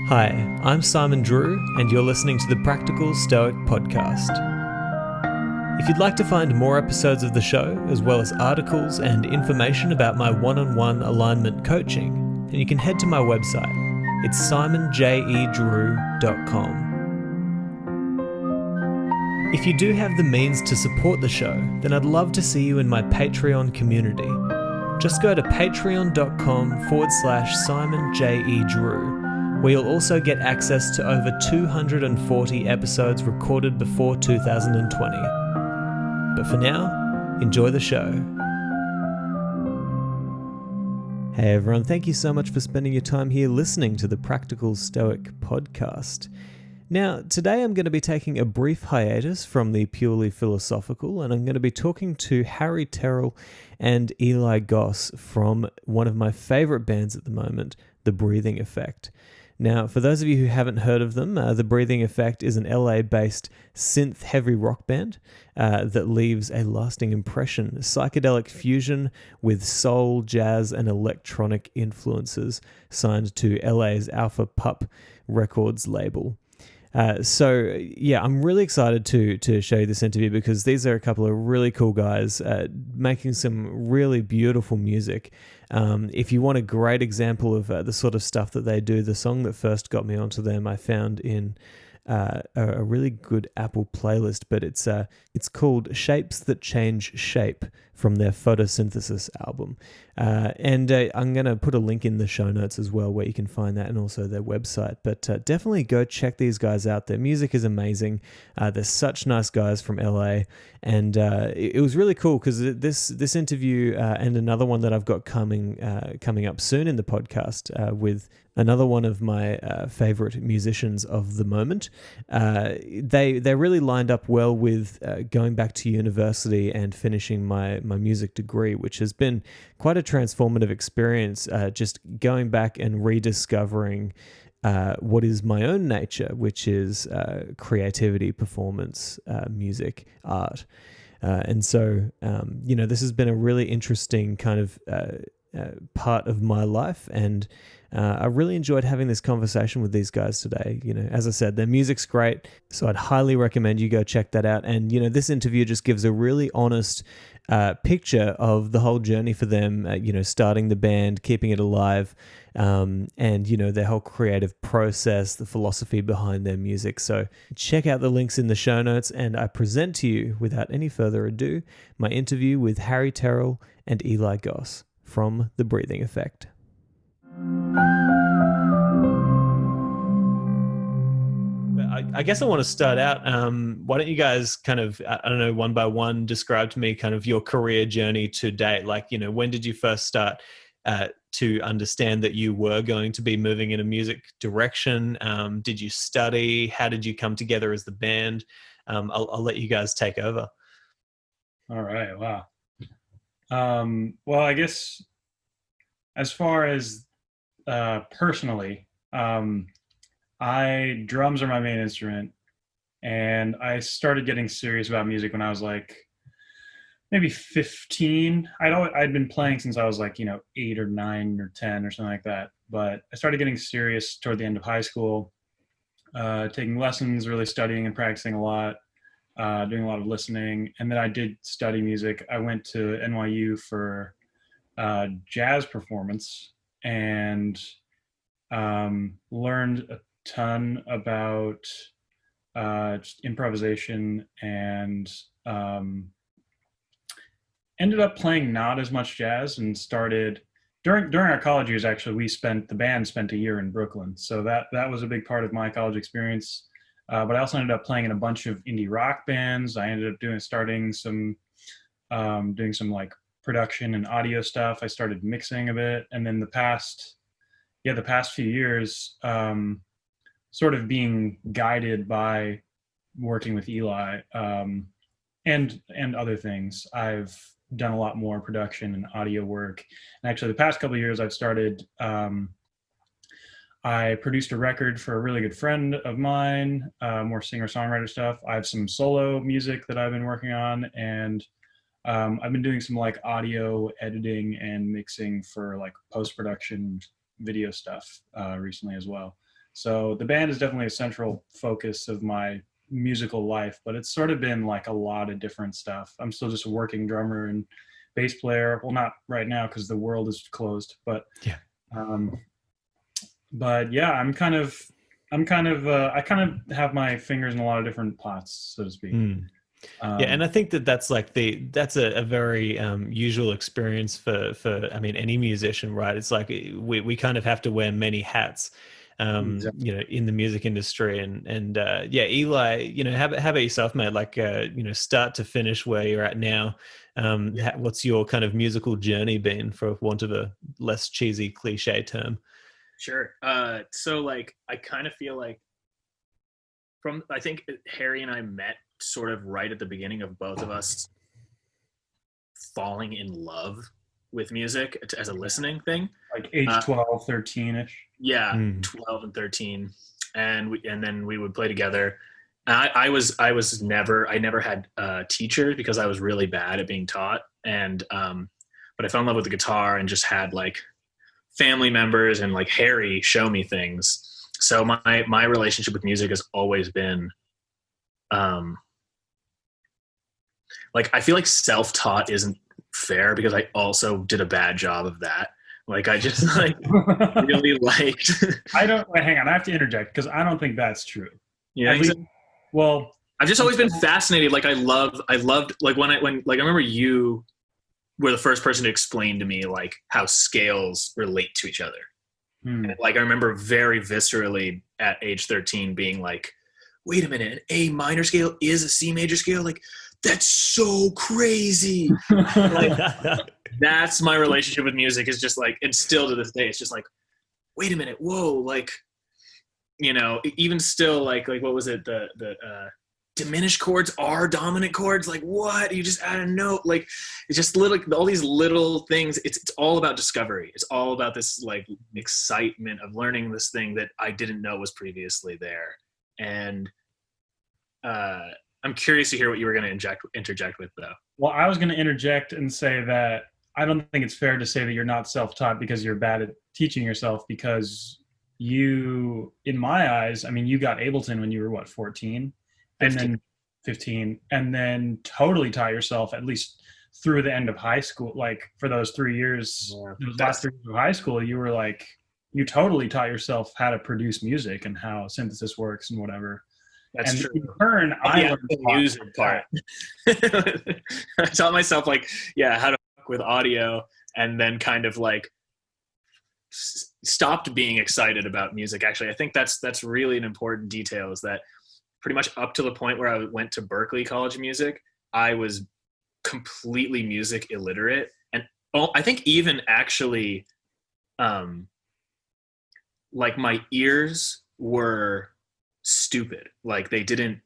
Hi, I'm Simon Drew, and you're listening to the Practical Stoic Podcast. If you'd like to find more episodes of the show, as well as articles and information about my one-on-one alignment coaching, then you can head to my website. It's simonjedrew.com. If you do have the means to support the show, then I'd love to see you in my Patreon community. Just go to patreon.com/simonjedrew, where you'll also get access to over 240 episodes recorded before 2020. But for now, enjoy the show. Hey everyone, thank you so much for spending your time here listening to the Practical Stoic Podcast. Now, today I'm going to be taking a brief hiatus from the purely philosophical, and I'm going to be talking to Harry Terrell and Eli Goss from one of my favorite bands at the moment, The Breathing Effect. Now, for those of you who haven't heard of them, The Breathing Effect is an LA-based synth-heavy rock band that leaves a lasting impression. Psychedelic fusion with soul, jazz, and electronic influences, signed to LA's Alpha Pup Records label. I'm really excited to show you this interview because these are a couple of really cool guys making some really beautiful music. If you want a great example of the sort of stuff that they do, the song that first got me onto them I found in a really good Apple playlist, but it's called Shapes That Change Shape from their Photosynthesis album. I'm going to put a link in the show notes as well where you can find that, and also their website. But definitely go check these guys out. Their music is amazing. They're such nice guys from LA. And it was really cool because this interview and another one that I've got coming up soon in the podcast with another one of my favorite musicians of the moment. They really lined up well with going back to university and finishing my music degree, which has been quite a transformative experience, just going back and rediscovering what is my own nature, which is creativity, performance, music, art. This has been a really interesting kind of part of my life, and I really enjoyed having this conversation with these guys today. You know, as I said, their music's great, so I'd highly recommend you go check that out. And this interview just gives a really honest picture of the whole journey for them. Starting the band, keeping it alive, and their whole creative process, the philosophy behind their music. So check out the links in the show notes, and I present to you, without any further ado, my interview with Harry Terrell and Eli Goss from The Breathing Effect. I guess I want to start out. Why don't you guys kind of, one by one, describe to me kind of your career journey to date? Like, when did you first start to understand that you were going to be moving in a music direction? Did you study? How did you come together as the band? I'll let you guys take over. All right. Wow. Well, I guess as far as personally, drums are my main instrument, and I started getting serious about music when I was like maybe 15. I'd been playing since I was like 8 or 9 or 10 or something like that, but I started getting serious toward the end of high school, taking lessons, really studying and practicing a lot, doing a lot of listening, and then I did study music. I went to NYU for jazz performance and learned a ton about just improvisation, and ended up playing not as much jazz, and started during our college years. Actually, the band spent a year in Brooklyn, so that was a big part of my college experience. But I also ended up playing in a bunch of indie rock bands. I ended up doing some like production and audio stuff. I started mixing a bit, and then the past few years, sort of being guided by working with Eli, and other things, I've done a lot more production and audio work. And actually, the past couple of years, I've started. I produced a record for a really good friend of mine, more singer-songwriter stuff. I have some solo music that I've been working on, and I've been doing some like audio editing and mixing for like post-production video stuff recently as well. So the band is definitely a central focus of my musical life, but it's sort of been like a lot of different stuff. I'm still just a working drummer and bass player. Well, not right now because the world is closed, but Yeah. But yeah, I kind of have my fingers in a lot of different pots, so to speak. Yeah, and I think that's like that's a very usual experience for I mean any musician, right? It's like we kind of have to wear many hats, Exactly. you know, in the music industry. And yeah, Eli, you know, how about yourself, mate? Like you know, start to finish where you're at now. What's your kind of musical journey been, for want of a less cheesy cliche term? Sure. So like I kind of feel like I think Harry and I met sort of right at the beginning of both of us falling in love with music as a listening thing. Like age 12, 13-ish. Yeah, 12 and 13. And then we would play together. I never had teachers because I was really bad at being taught. And but I fell in love with the guitar and just had like family members and like Harry show me things. So my relationship with music has always been like I feel like self-taught isn't fair because I also did a bad job of that. Like I just like really liked hang on, I have to interject because I don't think that's true. Yeah. Well, I've just always been fascinated. Like I loved like when I remember you were the first person to explain to me like how scales relate to each other. And, like I remember very viscerally at age 13 being like, wait a minute, an A minor scale is a C major scale? Like, that's so crazy. Like, that's my relationship with music, is just like, and still to this day, it's just like, wait a minute, whoa, like, you know, even still like what was it? The diminished chords are dominant chords. Like what? You just add a note. Like it's just all these little things. It's all about discovery. It's all about this like excitement of learning this thing that I didn't know was previously there. And I'm curious to hear what you were going to interject with though. Well, I was going to interject and say that I don't think it's fair to say that you're not self-taught because you're bad at teaching yourself, because you, in my eyes, I mean, you got Ableton when you were what, 14? 15. And then 15, and then totally taught yourself at least through the end of high school. Like for those 3 years, those last 3 years of high school, you were like, you totally taught yourself how to produce music and how synthesis works and whatever. That's and true. In turn, I learned the music part. I taught myself like, how to fuck with audio, and then kind of like stopped being excited about music. Actually, I think that's really an important detail, is that pretty much up to the point where I went to Berklee College of Music, I was completely music illiterate. And I think even actually, like my ears were stupid. Like they didn't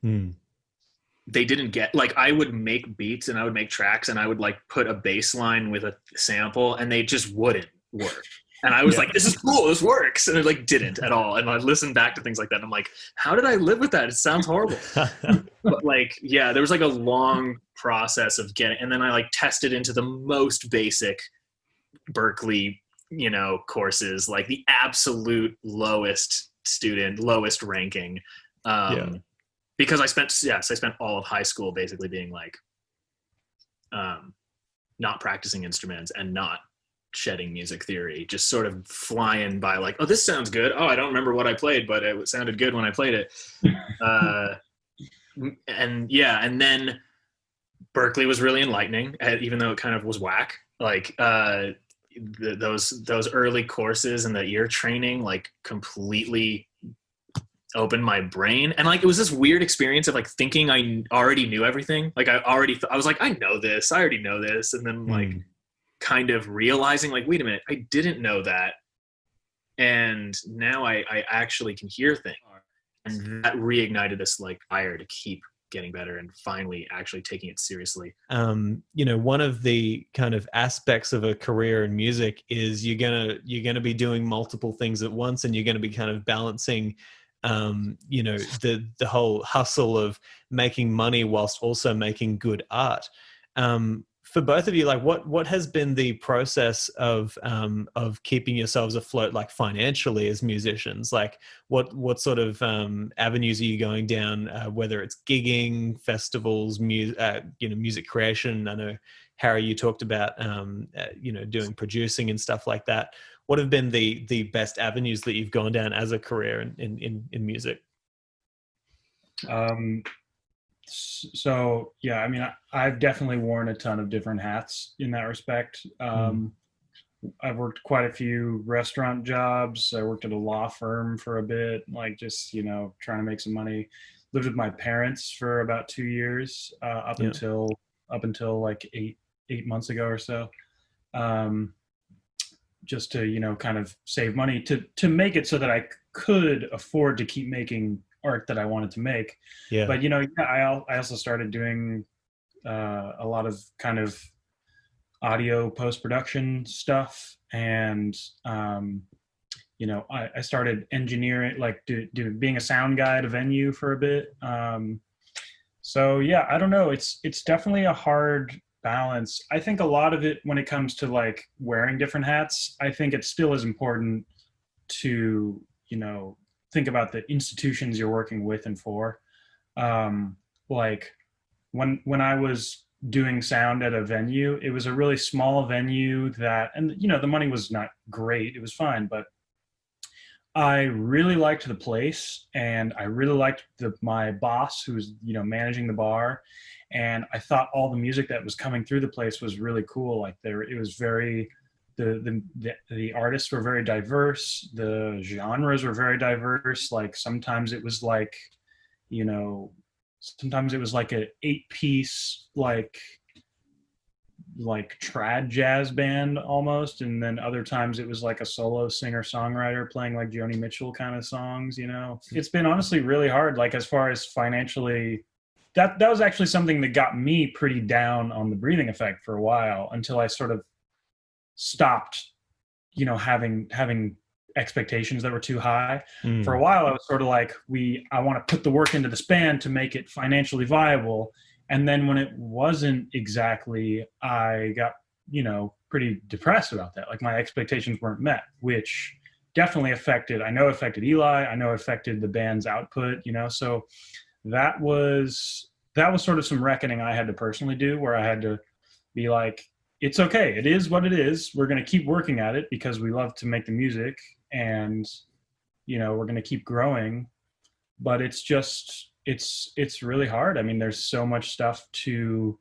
get, like I would make beats and I would make tracks and I would like put a bass line with a sample and they just wouldn't work. And I was like, this is cool, this works. And it like didn't at all. And I listened back to things like that. And I'm like, how did I live with that? It sounds horrible. But like, there was like a long process of getting, and then I like tested into the most basic Berklee, courses, like the absolute lowest ranking. Because I spent all of high school basically being like, not practicing instruments and not shedding music theory, just sort of flying by like, oh, this sounds good. Oh, I don't remember what I played, but it sounded good when I played it. And then Berklee was really enlightening, even though it kind of was whack. Like those early courses and the ear training like completely opened my brain. And like it was this weird experience of like thinking I already knew everything. Like I was like, I already know this. And then like kind of realizing like, wait a minute, I didn't know that. And now I actually can hear things. And that reignited this like fire to keep getting better and finally actually taking it seriously. One of the kind of aspects of a career in music is you're gonna be doing multiple things at once, and you're gonna be kind of balancing the whole hustle of making money whilst also making good art. for both of you, like what has been the process of keeping yourselves afloat, like financially as musicians? Like what sort of avenues are you going down, whether it's gigging, festivals, music creation? I know, Harry, you talked about doing producing and stuff like that. What have been the best avenues that you've gone down as a career in music? So yeah, I mean, I've definitely worn a ton of different hats in that respect. I've worked quite a few restaurant jobs. I worked at a law firm for a bit, like just, trying to make some money. Lived with my parents for about 2 years, up until like eight months ago or so. Just to, kind of save money to make it so that I could afford to keep making art that I wanted to make. Yeah. But, I also started doing a lot of kind of audio post-production stuff. And, I started engineering, like being a sound guy at a venue for a bit. So yeah, I don't know. It's definitely a hard balance. I think a lot of it, when it comes to like wearing different hats, I think it still is important to, think about the institutions you're working with and for. Like when I was doing sound at a venue, it was a really small venue and the money was not great. It was fine, but I really liked the place, and I really liked my boss who was, managing the bar. And I thought all the music that was coming through the place was really cool. Like it was very, the artists were very diverse. The genres were very diverse. Like sometimes it was like, sometimes it was like an 8-piece, like trad jazz band almost. And then other times it was like a solo singer songwriter playing like Joni Mitchell kind of songs, It's been honestly really hard. Like as far as financially, that was actually something that got me pretty down on the breathing effect for a while, until I sort of stopped, having expectations that were too high. For a while, I was sort of like, I want to put the work into this band to make it financially viable. And then when it wasn't exactly, I got, pretty depressed about that. Like my expectations weren't met, which definitely affected Eli. I know affected the band's output, so that was sort of some reckoning I had to personally do, where I had to be like, it's okay. It is what it is. We're going to keep working at it because we love to make the music, and, we're going to keep growing. But it's just, it's really hard. I mean, there's so much stuff to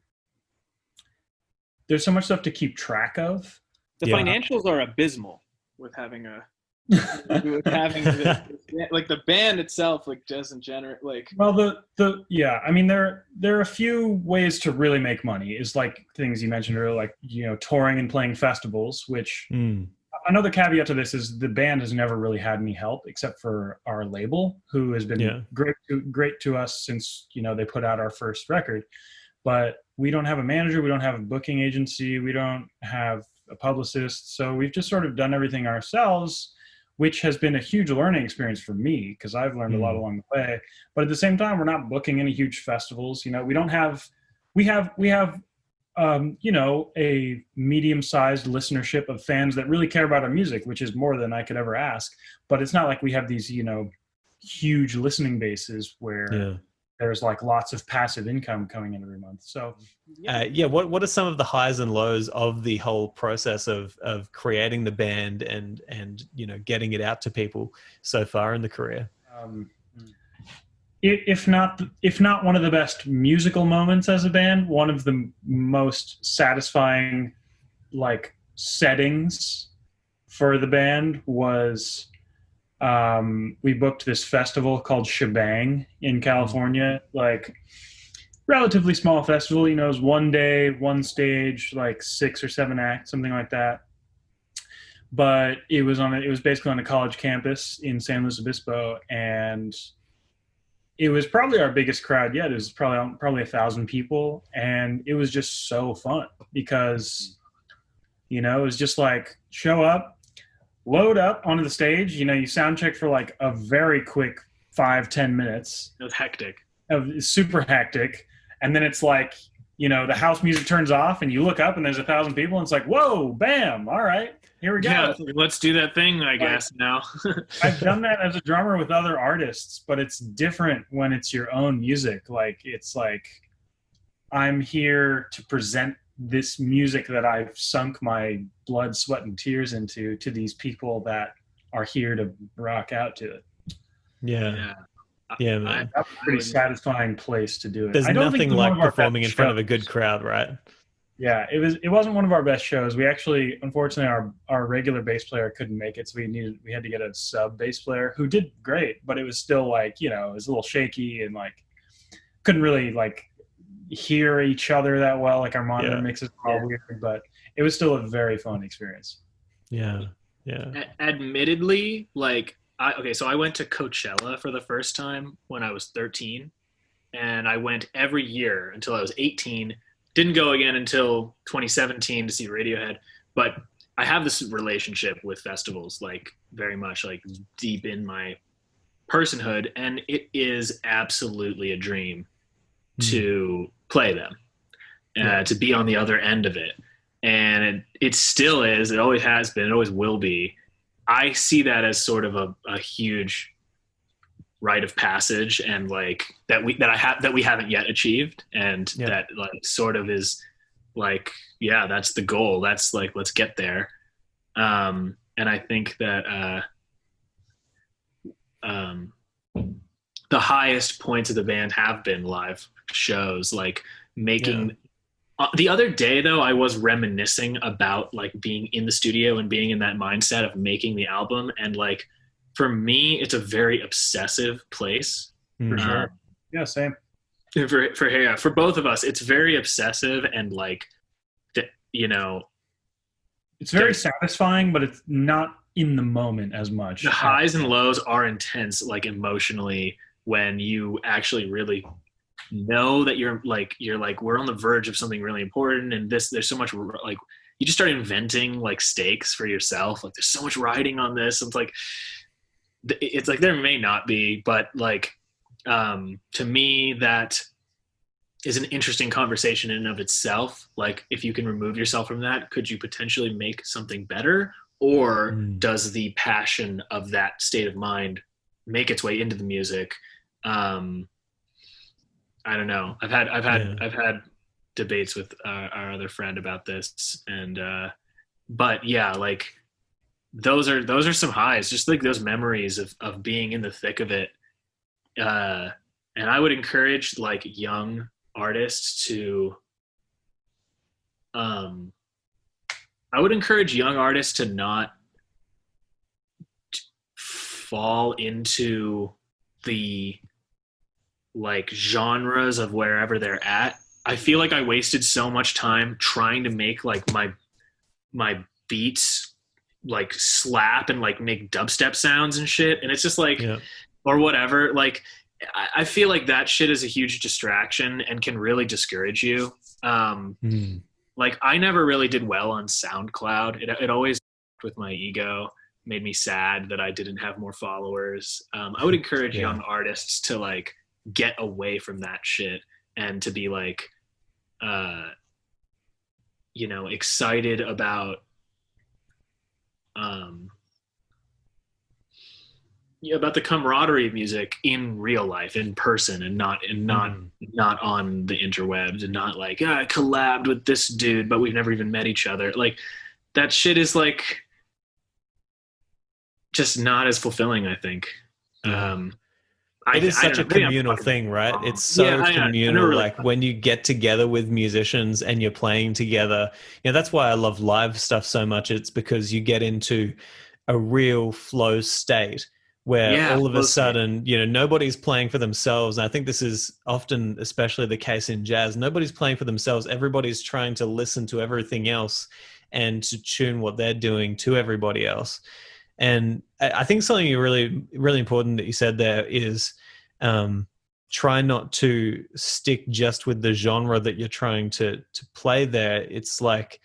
keep track of. The financials are abysmal with having like the band itself, like doesn't generate like. Well, I mean, there are a few ways to really make money. Is like things you mentioned earlier, like touring and playing festivals. Which another caveat to this is the band has never really had any help except for our label, who has been great to us since they put out our first record. But we don't have a manager, we don't have a booking agency, we don't have a publicist, so we've just sort of done everything ourselves, which has been a huge learning experience for me because I've learned a lot along the way. But at the same time, we're not booking any huge festivals. We don't have, we have a medium-sized listenership of fans that really care about our music, which is more than I could ever ask. But it's not like we have these, huge listening bases where there's like lots of passive income coming in every month. So what are some of the highs and lows of the whole process of creating the band and getting it out to people so far in the career? If not one of the best musical moments as a band, one of the most satisfying like settings for the band was we booked this festival called Shebang in California, like relatively small festival, it was 1 day, one stage, like 6 or 7 acts, something like that. But it was basically on a college campus in San Luis Obispo, and it was probably our biggest crowd yet. It was probably 1,000 people, and it was just so fun because, it was just like show up, load up onto the stage. You sound check for like a very quick 5-10 minutes. It was hectic. Super hectic. And then it's like, the house music turns off and you look up and there's 1,000 people and it's like, whoa, bam, all right, here we go. Yeah, let's do that thing, I guess, now. I've done that as a drummer with other artists, but it's different when it's your own music. Like, it's like, I'm here to present this music that I've sunk my blood, sweat, and tears into to these people that are here to rock out to it. Yeah. Yeah, man. That's a pretty satisfying place to do it. There's nothing like performing in front of a good crowd, right? Yeah, it wasn't one of our best shows. We actually, unfortunately, our regular bass player couldn't make it, so we had to get a sub bass player who did great, but it was still like, it was a little shaky and like couldn't really like hear each other that well. Like our monitor mixes were all weird, but it was still a very fun experience. Yeah, yeah. Admittedly, like. So I went to Coachella for the first time when I was 13, and I went every year until I was 18. Didn't go again until 2017 to see Radiohead, but I have this relationship with festivals, like very much like deep in my personhood, and it is absolutely a dream to play them, to be on the other end of it. And it still is, it always has been, it always will be. I see that as sort of a huge rite of passage, and like that we haven't yet achieved, and that like sort of is like, that's the goal. That's like, let's get there. And I think that the highest points of the band have been live shows, like making. The other day, though, I was reminiscing about like being in the studio and being in that mindset of making the album. And like, for me, it's a very obsessive place. For sure. Yeah, same. For both of us, it's very obsessive, and like, it's very satisfying, but it's not in the moment as much. The highs and lows are intense, like emotionally, when you actually really know that you're like we're on the verge of something really important, and there's so much, like, you just start inventing like stakes for yourself, like there's so much riding on this, and it's like there may not be, but like to me that is an interesting conversation in and of itself. Like, if you can remove yourself from that, could you potentially make something better, or does the passion of that state of mind make its way into the music? I don't know. I've had debates with our other friend about this, and but yeah, like those are some highs, just like those memories of being in the thick of it. And I would encourage like young artists to not fall into the like genres of wherever they're at. I feel like I wasted so much time trying to make like my beats like slap and like make dubstep sounds and shit, and it's just like or whatever. Like I feel like that shit is a huge distraction and can really discourage you. Like I never really did well on SoundCloud. It always with my ego, made me sad that I didn't have more followers. I would encourage young artists to like get away from that shit and to be like excited about about the camaraderie of music in real life, in person, and not on the interwebs, and not like I collabed with this dude but we've never even met each other. Like that shit is like just not as fulfilling, I think. It is such a communal thing, right? It's so communal. Like when you get together with musicians and you're playing together, that's why I love live stuff so much. It's because you get into a real flow state where all of a sudden, nobody's playing for themselves. And I think this is often, especially the case in jazz, nobody's playing for themselves. Everybody's trying to listen to everything else and to tune what they're doing to everybody else. And I think something really, really important that you said there is try not to stick just with the genre that you're trying to play there. It's like,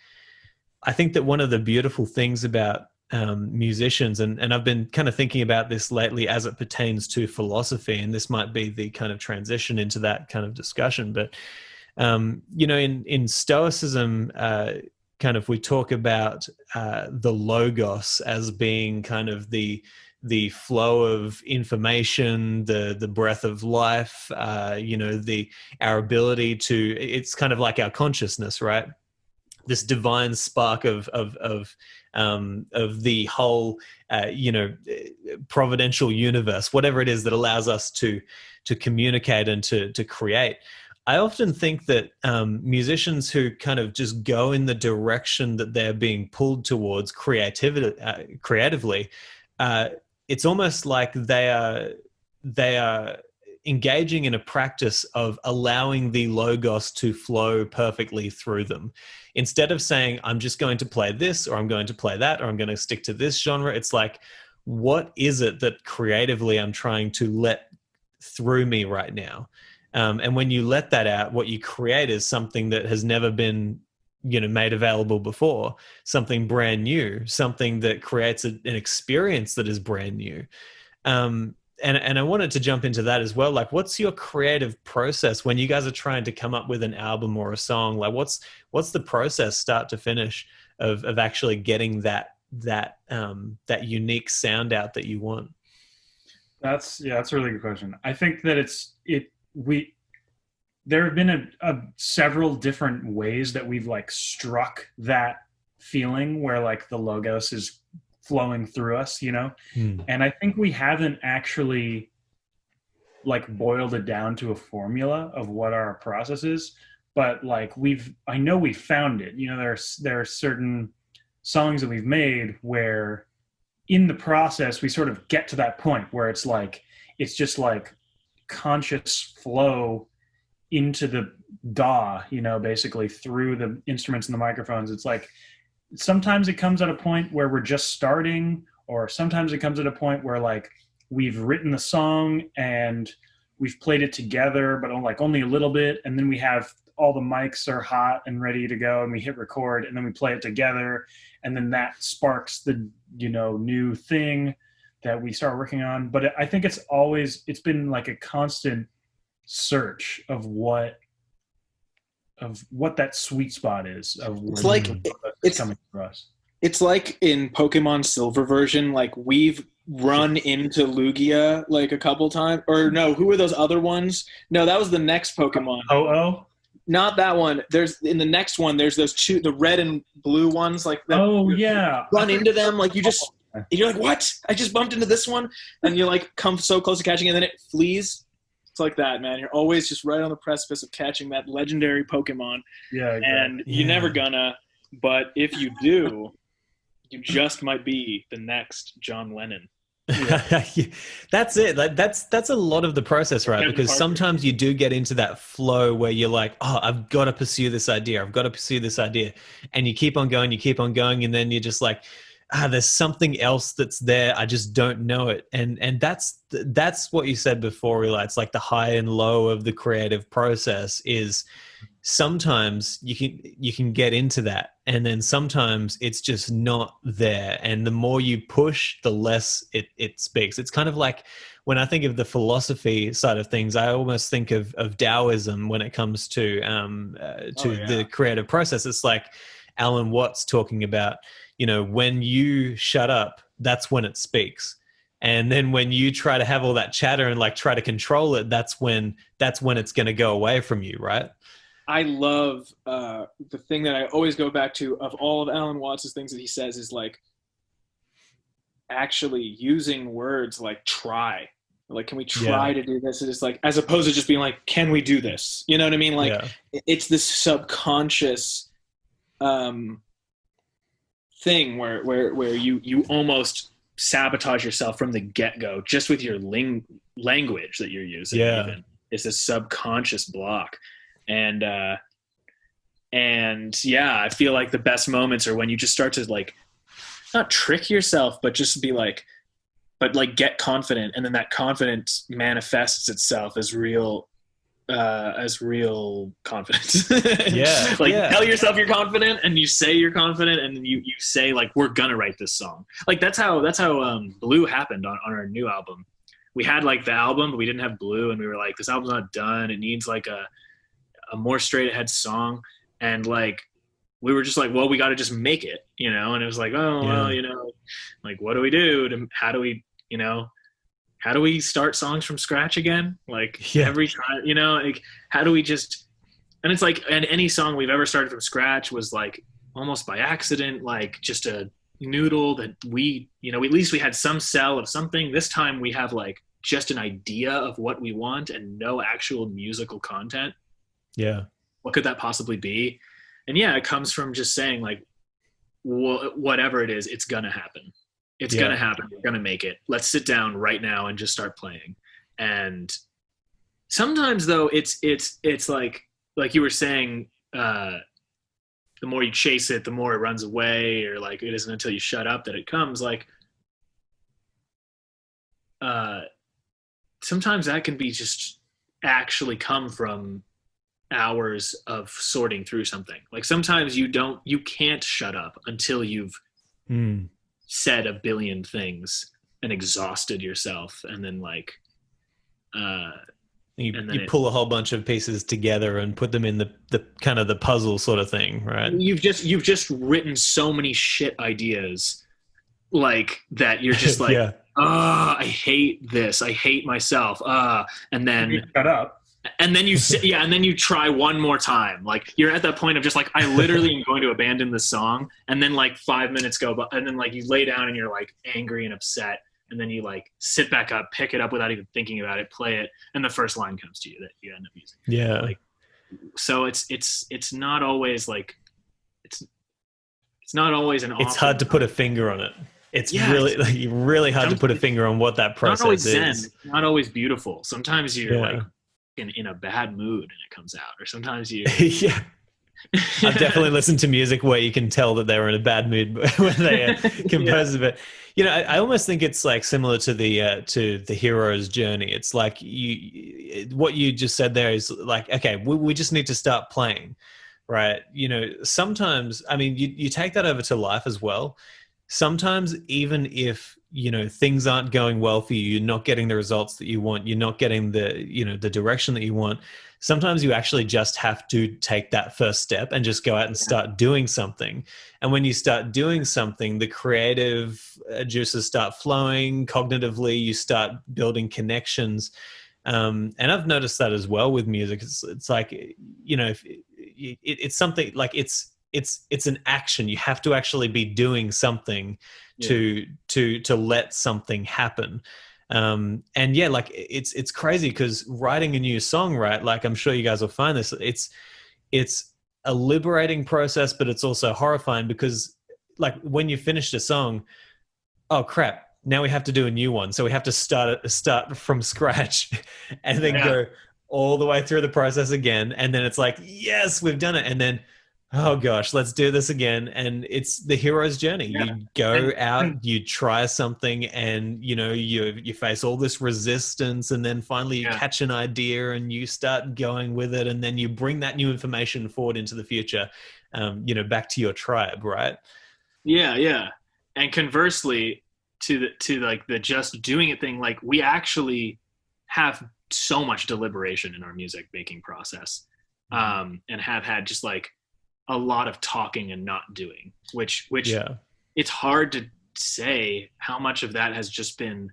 I think that one of the beautiful things about musicians, and I've been kind of thinking about this lately as it pertains to philosophy, and this might be the kind of transition into that kind of discussion, but In Stoicism, kind of we talk about the logos as being kind of the flow of information, the breath of life, our ability to, it's kind of like our consciousness, right? This divine spark of the whole, providential universe, whatever it is that allows us to communicate and to create. I often think that musicians who kind of just go in the direction that they're being pulled towards creatively, it's almost like they are engaging in a practice of allowing the logos to flow perfectly through them. Instead of saying, I'm just going to play this, or I'm going to play that, or I'm going to stick to this genre, it's like, what is it that creatively I'm trying to let through me right now? And when you let that out, what you create is something that has never been, made available before, something brand new, something that creates an experience that is brand new. And I wanted to jump into that as well. Like, what's your creative process when you guys are trying to come up with an album or a song? Like, what's the process, start to finish, of actually getting that unique sound out that you want? That's a really good question. I think that there have been several different ways that we've like struck that feeling where like the logos is flowing through us, and I think we haven't actually like boiled it down to a formula of what our process is, but like I know we found it. There are certain songs that we've made where in the process we sort of get to that point where it's just like conscious flow into the DAW, basically through the instruments and the microphones. It's like sometimes it comes at a point where we're just starting, or sometimes it comes at a point where like we've written the song and we've played it together, but only a little bit, and then we have all the mics are hot and ready to go, and we hit record, and then we play it together, and then that sparks the new thing that we start working on. But I think it's been like a constant search of what that sweet spot is of it's coming for us. It's like in Pokemon Silver version, like we've run into Lugia like a couple times, or no, who were those other ones? No, that was the next Pokemon. Not that one. In the next one, there's those two, the red and blue ones, like that. Oh yeah. Run into them, like you're like, what? I just bumped into this one, and you like come so close to catching it, and then it flees. It's like that, man. You're always just right on the precipice of catching that legendary Pokemon. Yeah, exactly. And you're never gonna, but if you do, you just might be the next John Lennon. Yeah. That's it. Like that's a lot of the process, right? Because sometimes you do get into that flow where you're like, oh, I've got to pursue this idea. And you keep on going, and then you're just like, there's something else that's there. I just don't know it. And that's what you said before, Eli. It's like the high and low of the creative process is sometimes you can get into that, and then sometimes it's just not there. And the more you push, the less it speaks. It's kind of like when I think of the philosophy side of things, I almost think of Taoism when it comes to the creative process. It's like Alan Watts talking about, when you shut up, that's when it speaks. And then when you try to have all that chatter and like try to control it, that's when it's going to go away from you, right? I love the thing that I always go back to of all of Alan Watts' things that he says is like actually using words like try. Like, can we try to do this? It's like, as opposed to just being like, can we do this? You know what I mean? Like, it's this subconscious thing where you almost sabotage yourself from the get-go just with your language that you're using. Even. It's a subconscious block. And I feel like the best moments are when you just start to like not trick yourself, but just be like, get confident, and then that confidence manifests itself as real confidence. Tell yourself you're confident, and you say you're confident, and then you say like, we're gonna write this song. Like that's how Blue happened on our new album. We had like the album, but we didn't have Blue, and we were like, this album's not done. It needs like a more straight ahead song. And like, we were just like, well, we got to just make it, you know? And it was like, oh, well, you know, like, what do we do? How do we start songs from scratch again? Like every time, you know, like, how do we just, and it's like, and any song we've ever started from scratch was like almost by accident, like just a noodle that we, you know, at least we had some cell of something. This time we have like just an idea of what we want and no actual musical content. Yeah. What could that possibly be? And yeah, it comes from just saying like, whatever it is, it's gonna happen. It's gonna happen. We're gonna make it. Let's sit down right now and just start playing. And sometimes though, it's like you were saying, the more you chase it, the more it runs away, or like it isn't until you shut up that it comes. Like, sometimes that can be just actually come from hours of sorting through something. Like sometimes you can't shut up until you've said a billion things and exhausted yourself, and then like you pull a whole bunch of pieces together and put them in the kind of the puzzle sort of thing, right? You've just written so many shit ideas like that you're just like I hate this, I hate myself, and then you shut up. And then and then you try one more time. Like you're at that point of just like, I literally am going to abandon this song. And then like 5 minutes go, and then like you lay down and you're like angry and upset. And then you like sit back up, pick it up without even thinking about it, play it. And the first line comes to you that you end up using. Yeah. Like, so it's not always like, it's not always an It's hard to put a finger on it. It's really hard to put a finger on what that process is. Not always zen, not always beautiful. Sometimes you're like, in a bad mood and it comes out, or sometimes you I've definitely listened to music where you can tell that they were in a bad mood when they compose it. But you know, I almost think it's like similar to the hero's journey. It's like what you just said there is like, okay, we just need to start playing, right? You know, sometimes, I mean, you take that over to life as well. Sometimes even if, you know, things aren't going well for you, you're not getting the results that you want, you're not getting the direction that you want, sometimes you actually just have to take that first step and just go out and start doing something. And when you start doing something, the creative juices start flowing. Cognitively, you start building connections. And I've noticed that as well with music. It's like, you know, it's something like it's an action. You have to actually be doing something to let something happen. And yeah, like it's crazy because writing a new song, right? Like I'm sure you guys will find this. It's a liberating process, but it's also horrifying because like when you finished a song, oh crap, now we have to do a new one. So we have to start from scratch and then go all the way through the process again. And then it's like, yes, we've done it. And then, oh gosh, let's do this again. And it's the hero's journey. You go out, you try something, and you know, you face all this resistance, and then finally you catch an idea and you start going with it, and then you bring that new information forward into the future, you know, back to your tribe, right? Yeah. And conversely to like the just doing it thing, like we actually have so much deliberation in our music making process, and have had just like a lot of talking and not doing, which it's hard to say how much of that has just been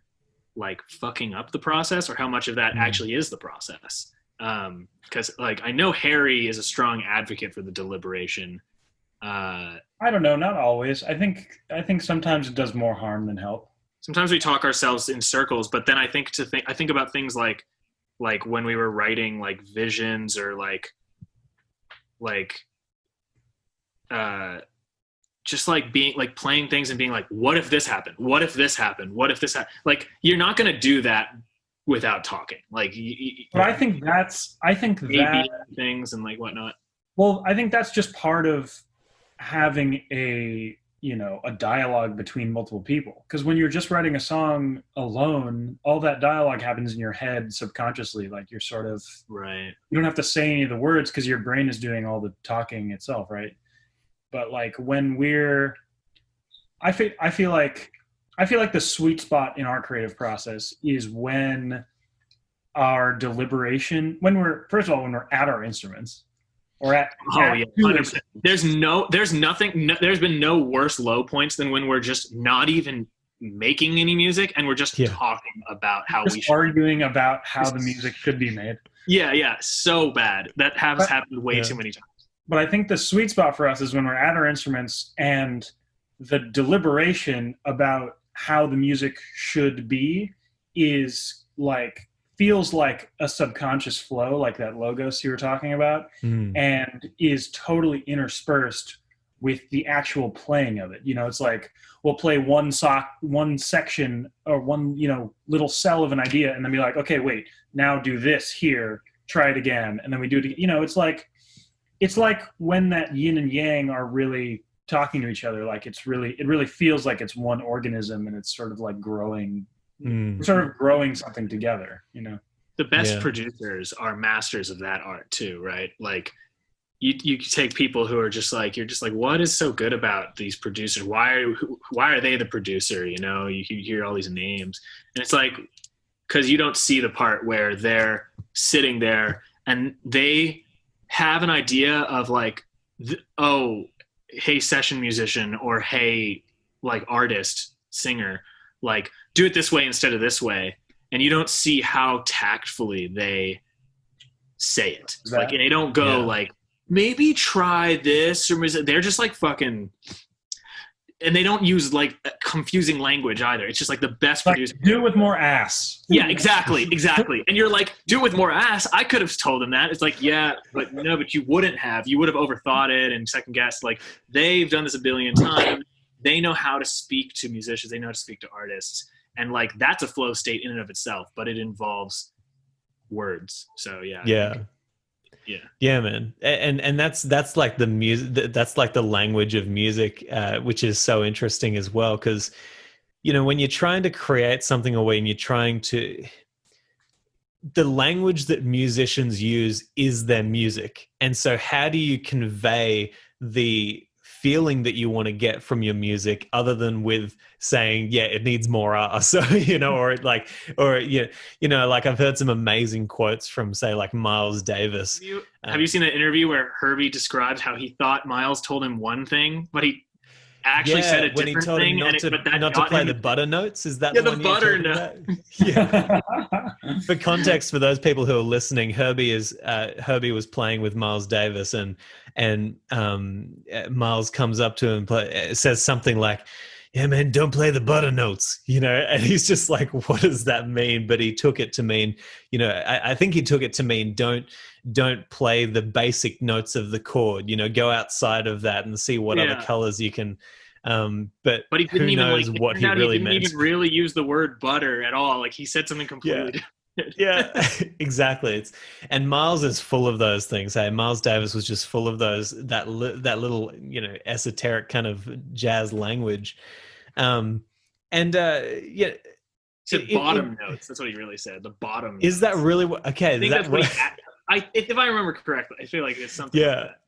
like fucking up the process or how much of that actually is the process. Cause like, I know Harry is a strong advocate for the deliberation. I don't know. Not always. I think sometimes it does more harm than help. Sometimes we talk ourselves in circles, but then I think about things like when we were writing like visions or like just like being like playing things and being like, what if this happened? What if this happened? What if this happened? Like, you're not going to do that without talking. Like, but I think that things and like whatnot. Well, I think that's just part of having a dialogue between multiple people. Because when you're just writing a song alone, all that dialogue happens in your head subconsciously. Like you're sort of right. You don't have to say any of the words because your brain is doing all the talking itself, right? But like when I feel like the sweet spot in our creative process is when our deliberation when we're at our instruments or at 100%. There's been no worse low points than when we're just not even making any music and we're just talking about how we should arguing about how the music should be made. Yeah, so bad. That has happened way too many times. But I think the sweet spot for us is when we're at our instruments and the deliberation about how the music should be is like feels like a subconscious flow, like that logos you were talking about, and is totally interspersed with the actual playing of it. You know, it's like we'll play one section or one, you know, little cell of an idea and then be like, okay, wait, now do this here, try it again. And then we do it again. You know, it's like when that yin and yang are really talking to each other, like it really feels like it's one organism and it's sort of like growing something together, you know. The best producers are masters of that art too, right? Like you take people who are just like, you're just like, what is so good about these producers? Why are they the producer? You know, you hear all these names and it's like, because you don't see the part where they're sitting there and they have an idea of like, hey, session musician, or hey, like artist, singer, like do it this way instead of this way. And you don't see how tactfully they say it. Like they don't go like, maybe try this, or they're just like fucking, and they don't use like confusing language either. It's just like the best producer. Do it with more ass. Yeah, exactly. And you're like, do it with more ass. I could have told them that. It's like, yeah, but no, but you wouldn't have. You would have overthought it and second guessed. Like they've done this a billion times. They know how to speak to musicians. They know how to speak to artists. And like, that's a flow state in and of itself, but it involves words. So yeah, man. And that's like the music, that's like the language of music, which is so interesting as well. Cause you know, when you're trying to create something, or when you're trying to, the language that musicians use is their music. And so how do you convey the feeling that you want to get from your music other than with saying, yeah, it needs more ass, you know, like I've heard some amazing quotes from, say, like Miles Davis. Have you seen an interview where Herbie described how he thought Miles told him one thing, but he actually said a different thing? When he told him not to play the butter notes? Is that the one butter note? Yeah. For context, for those people who are listening, Herbie was playing with Miles Davis, and Miles comes up to him and says something like, yeah, man, don't play the butter notes, you know, and he's just like, what does that mean? But he took it to mean, you know, I think he took it to mean don't play the basic notes of the chord, you know, go outside of that and see what other colors you can. But he didn't who knows what he really meant. He didn't even really use the word butter at all. Like he said something completely different. Yeah, exactly. And Miles is full of those things. Hey, Miles Davis was just full of that little, you know, esoteric kind of jazz language. He said bottom notes. That's what he really said. The bottom. Is that really what? Okay, if I remember correctly, I feel like it's something. Yeah. Like that.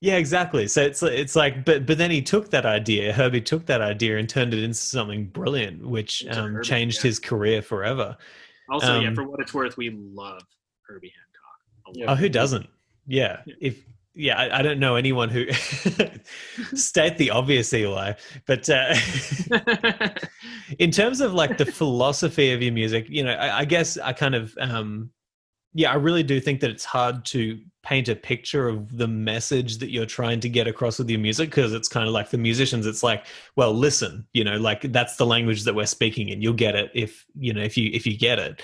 Yeah, exactly. So it's like, but then he took that idea. Herbie took that idea and turned it into something brilliant, which changed his career forever. Also, for what it's worth, we love Herbie Hancock. Oh, who doesn't? Yeah. I don't know anyone who state the obvious, Eli. But in terms of like the philosophy of your music, you know, I guess I kind of, I really do think that it's hard to paint a picture of the message that you're trying to get across with your music, because it's kind of like, for musicians, it's like, well, listen, you know, like that's the language that we're speaking in. You'll get it if you get it.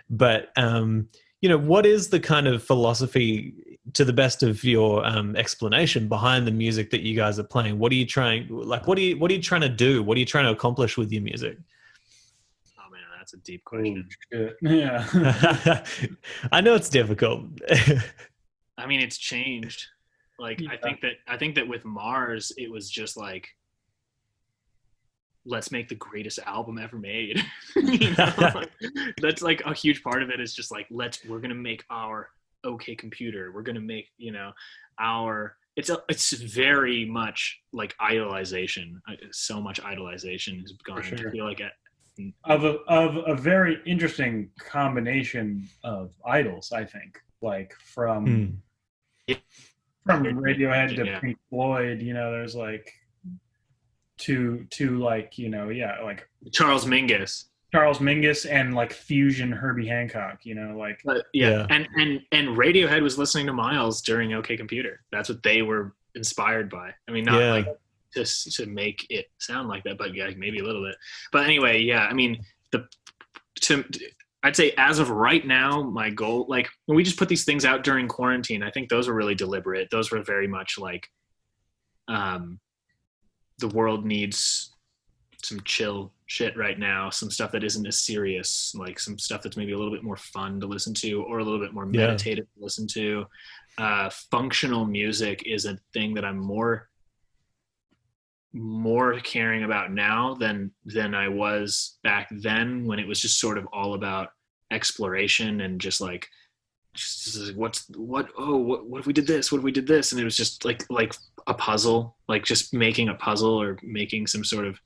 But you know, what is the kind of philosophy, to the best of your explanation, behind the music that you guys are playing? What are you trying to do? What are you trying to accomplish with your music? Oh man, that's a deep question. Yeah. I know it's difficult. I mean, it's changed. Like, yeah. I think that with Mars, it was just like, let's make the greatest album ever made. You know? That's like a huge part of it, is just like, we're going to make our okay computer. We're going to make, you know, it's very much like idolization. So much idolization has gone. Sure. I feel like of a very interesting combination of idols, I think, like from Radiohead to Pink Floyd, there's like to like, like Charles Mingus and like fusion Herbie Hancock, like and Radiohead was listening to Miles during OK Computer. That's what they were inspired by. I mean, not like just to make it sound like that, but yeah, maybe a little bit. But anyway, yeah, I mean, I'd say as of right now, my goal, like when we just put these things out during quarantine, I think those were really deliberate. Those were very much like, the world needs some chill shit right now, some stuff that isn't as serious, like some stuff that's maybe a little bit more fun to listen to or a little bit more meditative to listen to. Functional music is a thing that I'm more caring about now than I was back then, when it was just sort of all about exploration and just like what if we did this, what if we did this, and it was just like a puzzle, like just making a puzzle or making some sort of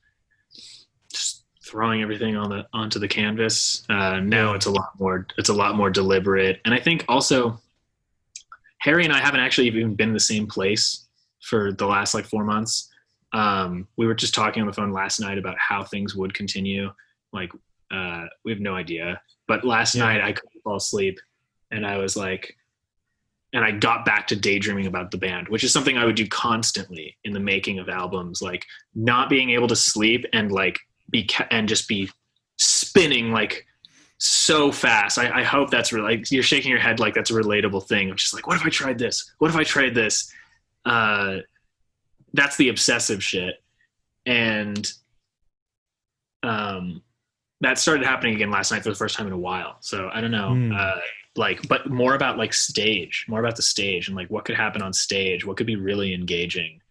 just throwing everything onto the canvas. Now it's a lot more deliberate. And I think also Harry and I haven't actually even been in the same place for the last like 4 months. We were just talking on the phone last night about how things would continue. Like, we have no idea. But last night I couldn't fall asleep, and I was like, and I got back to daydreaming about the band, which is something I would do constantly in the making of albums, like not being able to sleep and like just be spinning like so fast. I hope that's really, like, you're shaking your head like that's a relatable thing. I'm just like, what if I tried this? What if I tried this? That's the obsessive shit. And that started happening again last night for the first time in a while. So I don't know, but more about like more about the stage and like what could happen on stage, what could be really engaging.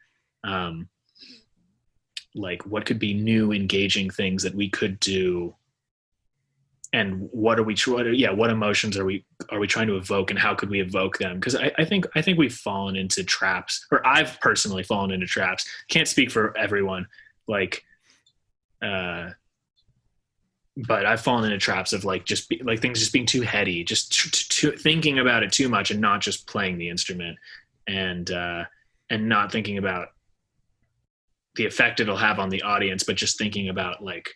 Like what could be new engaging things that we could do, and what emotions are we trying to evoke, and how could we evoke them? Because I think we've fallen into traps, or I've personally fallen into traps. Can't speak for everyone, like, but I've fallen into traps of like things just being too heady, just thinking about it too much, and not just playing the instrument, and not thinking about the effect it'll have on the audience, but just thinking about like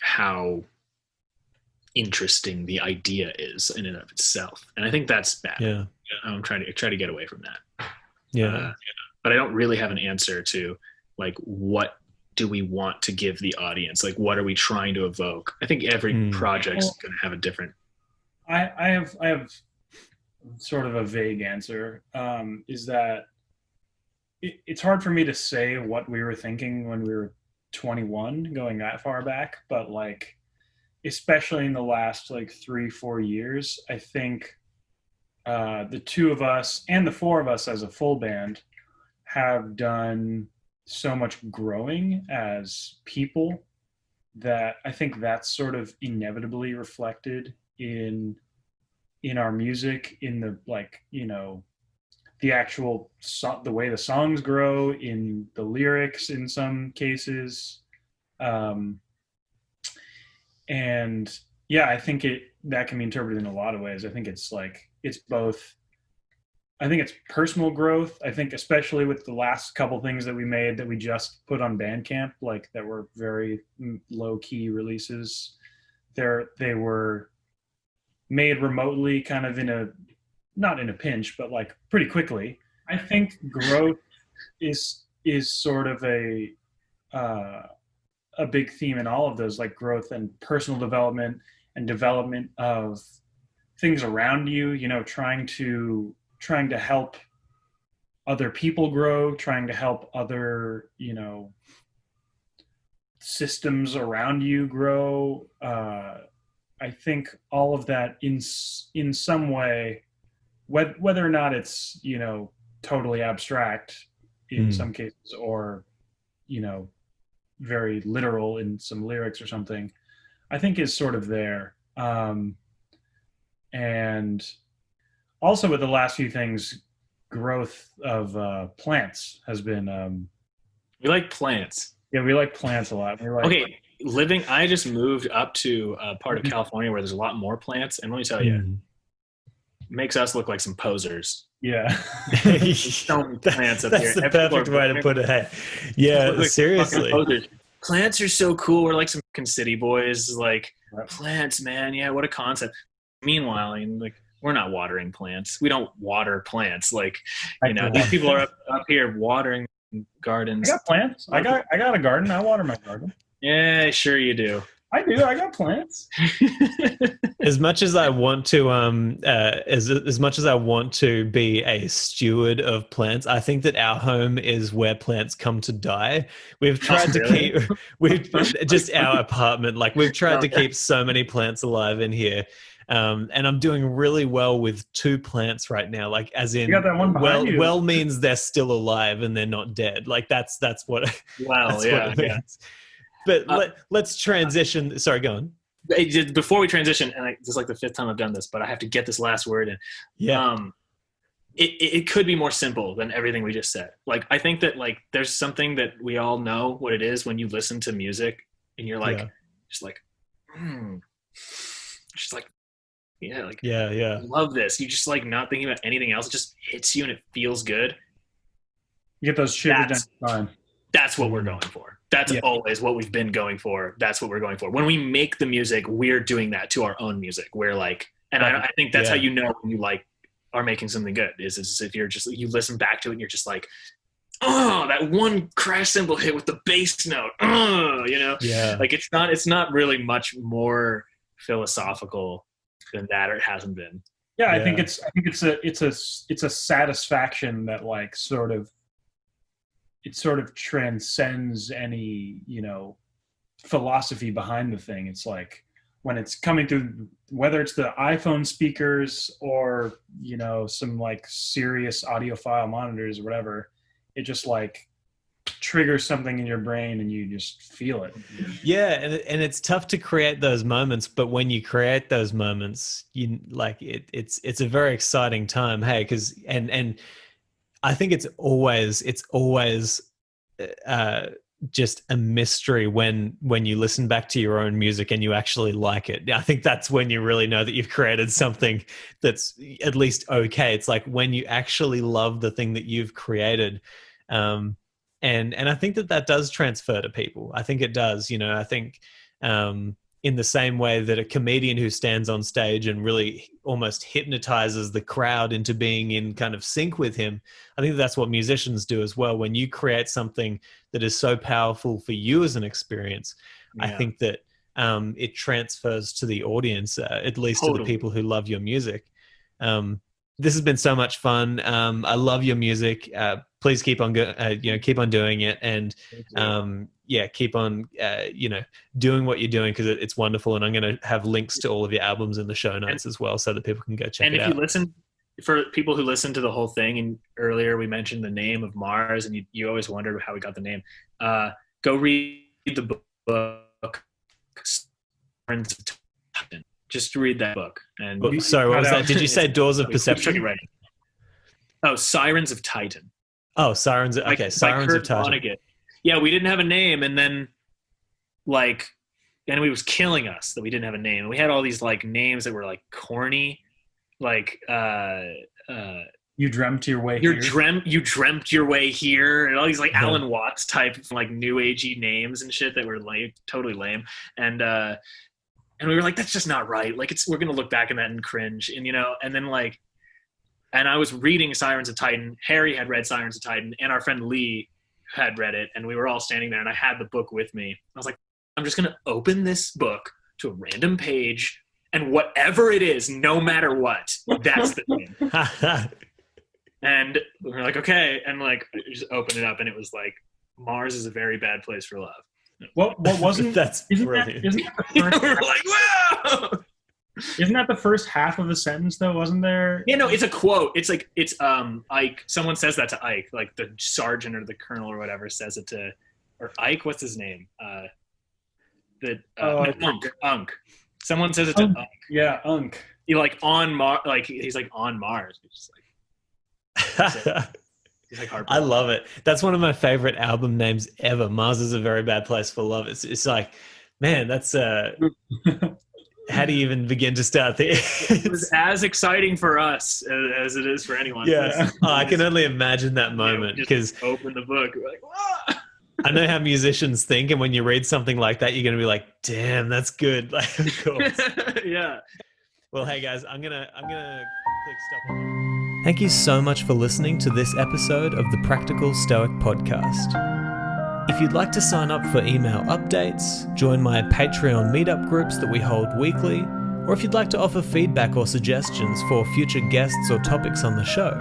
how interesting the idea is in and of itself. And I think that's bad. Yeah. I'm trying to get away from that. Yeah. But I don't really have an answer to like, what do we want to give the audience? Like, what are we trying to evoke? I think every project's going to have a different. I have sort of a vague answer. Is that it's hard for me to say what we were thinking when we were 21, going that far back, but like, especially in the last like 3-4 years, I think the two of us and the four of us as a full band have done so much growing as people that I think that's sort of inevitably reflected in our music, in the like, the actual the way the songs grow, in the lyrics in some cases. And yeah, I think that can be interpreted in a lot of ways. I think it's like, it's both. I think it's personal growth. I think especially with the last couple things that we made that we just put on Bandcamp, like that were very low key releases. They were made remotely, kind of not in a pinch, but like pretty quickly. I think growth is sort of a big theme in all of those, like growth and personal development and development of things around you, trying to help other people grow, trying to help other, systems around you grow. I think all of that in some way, whether or not it's, totally abstract in some cases, or, very literal in some lyrics or something, I think is sort of there. And also with the last few things, growth of plants has been. We like plants. Yeah, we like plants a lot. Okay, I just moved up to a part of California where there's a lot more plants, and let me tell you, it makes us look like some posers. Yeah. So many plants up That's here. the perfect way to put it. Hey, yeah, Like seriously. Plants are so cool. We're like some city boys, like Right. plants, man. Yeah, what a concept. Meanwhile, I mean, like, we're not watering plants. We don't water plants. Like, you know, these people are up here watering gardens. I got plants. I got a garden. I water my garden. Yeah, sure you do. I do. I got plants. As much as I want to, as much as I want to be a steward of plants, I think that our home is where plants come to die. We've tried to keep, just our apartment. Like, we've tried to keep so many plants alive in here. And I'm doing really well with 2 plants right now. Like, as in, You got that one behind you. well means they're still alive and they're not dead. Like, that's what. Wow. That's Yeah. what it means. But let's transition. Sorry, go on. Before we transition, and this is like the 5th time I've done this, but I have to get this last word in. Yeah. It could be more simple than everything we just said. Like, I think that, like, there's something that we all know what it is when you listen to music and you're like, just like, just like, yeah, like, yeah. I love this. You just like not thinking about anything else. It just hits you and it feels good. You get those shivers down the spine. That's what we're going for. That's always what we've been going for. That's what we're going for. When we make the music, we're doing that to our own music. We're like, and I think that's how you know when you like are making something good is if you're just, you listen back to it and you're just like, oh, that one crash cymbal hit with the bass note. Oh, you know, like it's not really much more philosophical than that, or it hasn't been. Yeah, I think it's a satisfaction that like sort of transcends any, you know, philosophy behind the thing. It's like when it's coming through, whether it's the iPhone speakers or, you know, some like serious audiophile monitors or whatever, it just like triggers something in your brain and you just feel it. Yeah, and it's tough to create those moments, but when you create those moments, you like it's a very exciting time. Hey, because and I think it's always just a mystery when you listen back to your own music and you actually like it. I think that's when you really know that you've created something that's at least okay. It's like when you actually love the thing that you've created. And I think that does transfer to people. I think it does. You know, I think in the same way that a comedian who stands on stage and really almost hypnotizes the crowd into being in kind of sync with him, I think that's what musicians do as well. When you create something that is so powerful for you as an experience, I think that it transfers to the audience, at least to the people who love your music. This has been so much fun. I love your music. Please keep on keep on doing it, and keep on doing what you're doing, because it's wonderful. And I'm going to have links to all of your albums in the show notes as well, so that people can go check it out. And if you listen, for people who listen to the whole thing, and earlier we mentioned the name of Mars, and you always wondered how we got the name. Go read the book. Just read that book. And sorry, what was that? Did you say Doors of Perception? Right. Oh, Sirens of Titan. Oh, Sirens. Okay, Sirens of Titan. Vonnegut. Yeah, we didn't have a name, and then and it was killing us that we didn't have a name. And we had all these like names that were like corny, like you dreamt your way here. You dreamt your way here, and all these like Alan Watts type like new agey names and shit that were like totally lame. And we were like, that's just not right. Like, we're going to look back on that and cringe. And, you know, and then like, and I was reading Sirens of Titan. Harry had read Sirens of Titan, and our friend Lee had read it. And we were all standing there, and I had the book with me. I was like, I'm just going to open this book to a random page, and whatever it is, no matter what, that's the thing. And we were like, okay. And like, I just opened it up, and it was like, Mars is a very bad place for love. What wasn't that's brilliant. Isn't that the first We were like, wow. Isn't that the first half of the sentence though? Wasn't there? Yeah, no, it's a quote. It's like it's Ike. Someone says that to Ike, like the sergeant or the colonel or whatever says it to, or Ike. What's his name? Unk. Someone says it to Unk. Yeah, Unk. He like on Mars. Like he's like on Mars. It's like. I love it. That's one of my favorite album names ever. Mars is a very bad place for love. It's like Man, that's how do you even begin to start there? It was as exciting for us as it is for anyone. Yeah, I can only imagine that moment because open the book, we're like, "Whoa!" I know how musicians think, and when you read something like that, you're going to be like, "Damn, that's good!" Like, of course. Yeah. Well, hey guys, I'm gonna click stop. Thank you so much for listening to this episode of the Practical Stoic Podcast. If you'd like to sign up for email updates, join my Patreon meetup groups that we hold weekly, or if you'd like to offer feedback or suggestions for future guests or topics on the show,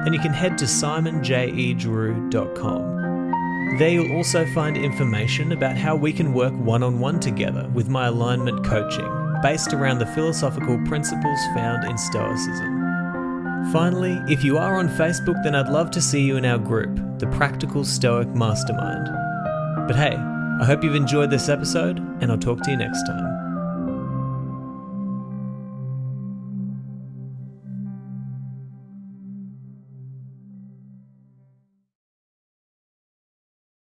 then you can head to simonjedrew.com. There you'll also find information about how we can work one-on-one together with my alignment coaching, based around the philosophical principles found in Stoicism. Finally, if you are on Facebook, then I'd love to see you in our group, the Practical Stoic Mastermind. But hey, I hope you've enjoyed this episode, and I'll talk to you next time.